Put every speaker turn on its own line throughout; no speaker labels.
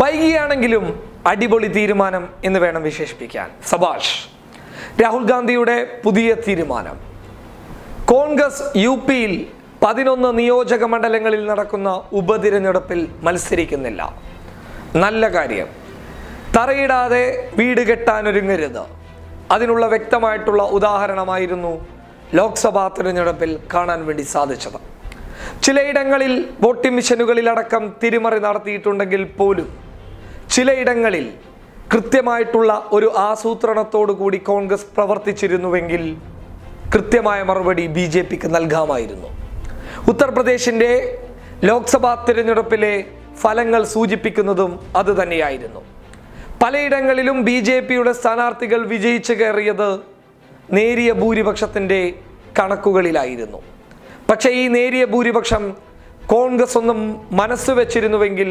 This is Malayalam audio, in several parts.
വൈകിയാണെങ്കിലും അടിപൊളി തീരുമാനം എന്ന് വേണം വിശേഷിപ്പിക്കാൻ. സബാഷ്. രാഹുൽ ഗാന്ധിയുടെ പുതിയ തീരുമാനം. കോൺഗ്രസ് UP-യിൽ 11 നിയോജക മണ്ഡലങ്ങളിൽ നടക്കുന്ന ഉപതിരഞ്ഞെടുപ്പിൽ മത്സരിക്കുന്നില്ല. നല്ല കാര്യം. തറയിടാതെ വീട് കെട്ടാനൊരുങ്ങരുത്. അതിനുള്ള വ്യക്തമായിട്ടുള്ള ഉദാഹരണമായിരുന്നു ലോക്സഭാ തിരഞ്ഞെടുപ്പിൽ കാണാൻ വേണ്ടി സാധിച്ചത്. ചിലയിടങ്ങളിൽ വോട്ടിംഗ് മെഷീനുകളിലടക്കം തിരിമറി നടത്തിയിട്ടുണ്ടെങ്കിൽ പോലും ചിലയിടങ്ങളിൽ കൃത്യമായിട്ടുള്ള ഒരു ആസൂത്രണത്തോടു കൂടി കോൺഗ്രസ് പ്രവർത്തിച്ചിരുന്നുവെങ്കിൽ കൃത്യമായ മറുപടി BJPക്ക് നൽകാമായിരുന്നു. ഉത്തർപ്രദേശിൻ്റെ ലോക്സഭാ തിരഞ്ഞെടുപ്പിലെ ഫലങ്ങൾ സൂചിപ്പിക്കുന്നതും അത് തന്നെയായിരുന്നു. പലയിടങ്ങളിലും BJPയുടെ സ്ഥാനാർത്ഥികൾ വിജയിച്ചു കയറിയത് നേരിയ ഭൂരിപക്ഷത്തിൻ്റെ കണക്കുകളിലായിരുന്നു. പക്ഷേ ഈ നേരിയ ഭൂരിപക്ഷം കോൺഗ്രസ് ഒന്നും മനസ്സ് വെച്ചിരുന്നുവെങ്കിൽ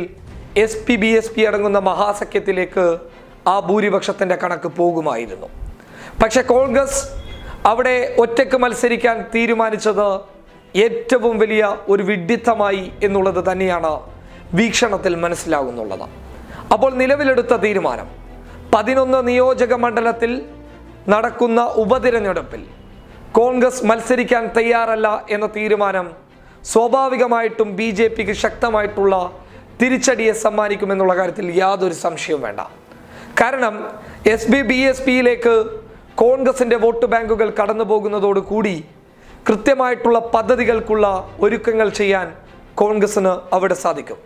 SP BSP അടങ്ങുന്ന മഹാസഖ്യത്തിലേക്ക് ആ ഭൂരിപക്ഷത്തിൻ്റെ കണക്ക് പോകുമായിരുന്നു. പക്ഷെ കോൺഗ്രസ് അവിടെ ഒറ്റയ്ക്ക് മത്സരിക്കാൻ തീരുമാനിച്ചത് ഏറ്റവും വലിയ ഒരു വിഡ്ഢിത്തമായി എന്നുള്ളത് തന്നെയാണ് വീക്ഷണത്തിൽ മനസ്സിലാകുന്നുള്ളത്. അപ്പോൾ നിലവിലെടുത്ത തീരുമാനം 11 നിയോജക മണ്ഡലത്തിൽ നടക്കുന്ന ഉപതിരഞ്ഞെടുപ്പിൽ കോൺഗ്രസ് മത്സരിക്കാൻ തയ്യാറല്ല എന്ന തീരുമാനം സ്വാഭാവികമായിട്ടും BJPക്ക് ശക്തമായിട്ടുള്ള തിരിച്ചടിയെ സമ്മാനിക്കുമെന്നുള്ള കാര്യത്തിൽ യാതൊരു സംശയവും വേണ്ട. കാരണം SB BSPയിലേക്ക് കോൺഗ്രസിൻ്റെ വോട്ട് ബാങ്കുകൾ കടന്നു പോകുന്നതോടുകൂടി കൃത്യമായിട്ടുള്ള പദ്ധതികൾക്കുള്ള ഒരുക്കങ്ങൾ ചെയ്യാൻ കോൺഗ്രസിന് അവിടെ സാധിക്കും.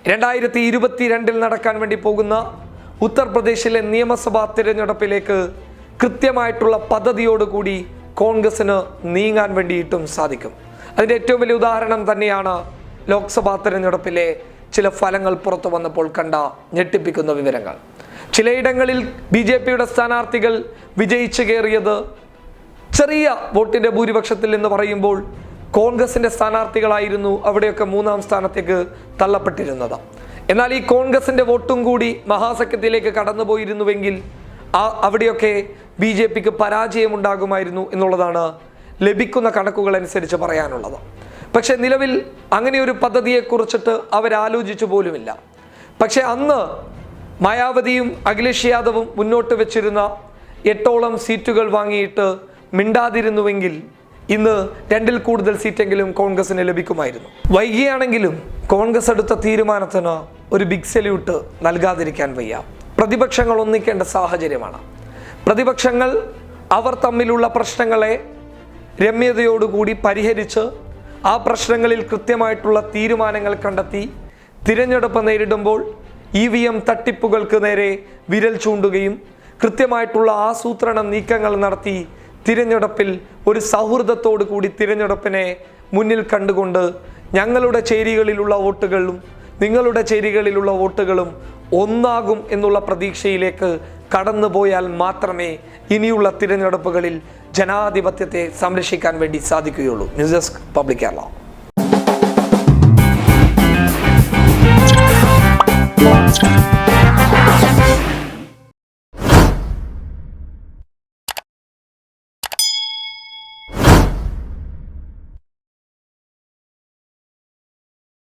2022 നടക്കാൻ വേണ്ടി പോകുന്ന ഉത്തർപ്രദേശിലെ നിയമസഭാ തിരഞ്ഞെടുപ്പിലേക്ക് കൃത്യമായിട്ടുള്ള പദ്ധതിയോടുകൂടി കോൺഗ്രസിന് നീങ്ങാൻ വേണ്ടിയിട്ടും സാധിക്കും. അതിൻ്റെ ഏറ്റവും വലിയ ഉദാഹരണം തന്നെയാണ് ലോക്സഭാ തിരഞ്ഞെടുപ്പിലെ ചില ഫലങ്ങൾ പുറത്തു വന്നപ്പോൾ കണ്ട ഞെട്ടിപ്പിക്കുന്ന വിവരങ്ങൾ. ചിലയിടങ്ങളിൽ BJPയുടെ സ്ഥാനാർത്ഥികൾ വിജയിച്ചു കയറിയത് ചെറിയ വോട്ടിൻ്റെ ഭൂരിപക്ഷത്തിൽ എന്ന് പറയുമ്പോൾ കോൺഗ്രസിൻ്റെ സ്ഥാനാർത്ഥികളായിരുന്നു അവിടെയൊക്കെ 3ാം സ്ഥാനത്തേക്ക് തള്ളപ്പെട്ടിരുന്നത്. എന്നാൽ ഈ കോൺഗ്രസിൻ്റെ വോട്ടും കൂടി മഹാസഖ്യത്തിലേക്ക് കടന്നുപോയിരുന്നുവെങ്കിൽ അവിടെയൊക്കെ BJPക്ക് പരാജയമുണ്ടാകുമായിരുന്നു എന്നുള്ളതാണ് ലഭിക്കുന്ന കണക്കുകൾ അനുസരിച്ച് പറയാനുള്ളത്. പക്ഷെ നിലവിൽ അങ്ങനെ ഒരു പദ്ധതിയെക്കുറിച്ചിട്ട് അവരാലോചിച്ചു പോലുമില്ല. പക്ഷെ അന്ന് മായാവതിയും അഖിലേഷ് യാദവും മുന്നോട്ട് വെച്ചിരുന്ന 8ഓളം സീറ്റുകൾ വാങ്ങിയിട്ട് മിണ്ടാതിരുന്നുവെങ്കിൽ ഇന്ന് 2ൽ കൂടുതൽ സീറ്റെങ്കിലും കോൺഗ്രസിന് ലഭിക്കുമായിരുന്നു. വൈകിയാണെങ്കിലും കോൺഗ്രസ് എടുത്ത തീരുമാനത്തിന് ഒരു ബിഗ് സല്യൂട്ട് നൽകാതിരിക്കാൻ വയ്യ. പ്രതിപക്ഷങ്ങൾ ഒന്നിക്കേണ്ട സാഹചര്യമാണ്. പ്രതിപക്ഷങ്ങൾ അവർ തമ്മിലുള്ള പ്രശ്നങ്ങളെ രമ്യതയോടുകൂടി പരിഹരിച്ച് ആ പ്രശ്നങ്ങളിൽ കൃത്യമായിട്ടുള്ള തീരുമാനങ്ങൾ കണ്ടെത്തി തിരഞ്ഞെടുപ്പ് നേരിടുമ്പോൾ EVM തട്ടിപ്പുകൾക്ക് നേരെ വിരൽ ചൂണ്ടുകയും കൃത്യമായിട്ടുള്ള ആസൂത്രണ നീക്കങ്ങൾ നടത്തി തിരഞ്ഞെടുപ്പിൽ ഒരു സൗഹൃദത്തോടു കൂടി തിരഞ്ഞെടുപ്പിനെ മുന്നിൽ കണ്ടുകൊണ്ട് ഞങ്ങളുടെ ചേരികളിലുള്ള വോട്ടുകളും നിങ്ങളുടെ ചേരികളിലുള്ള വോട്ടുകളും ഒന്നാകും എന്നുള്ള പ്രതീക്ഷയിലേക്ക് കടന്നുപോയാൽ മാത്രമേ ഇനിയുള്ള തിരഞ്ഞെടുപ്പുകളിൽ ജനാധിപത്യത്തെ സംരക്ഷിക്കാൻ വേണ്ടി സാധിക്കുകയുള്ളൂ. News desk public Kerala.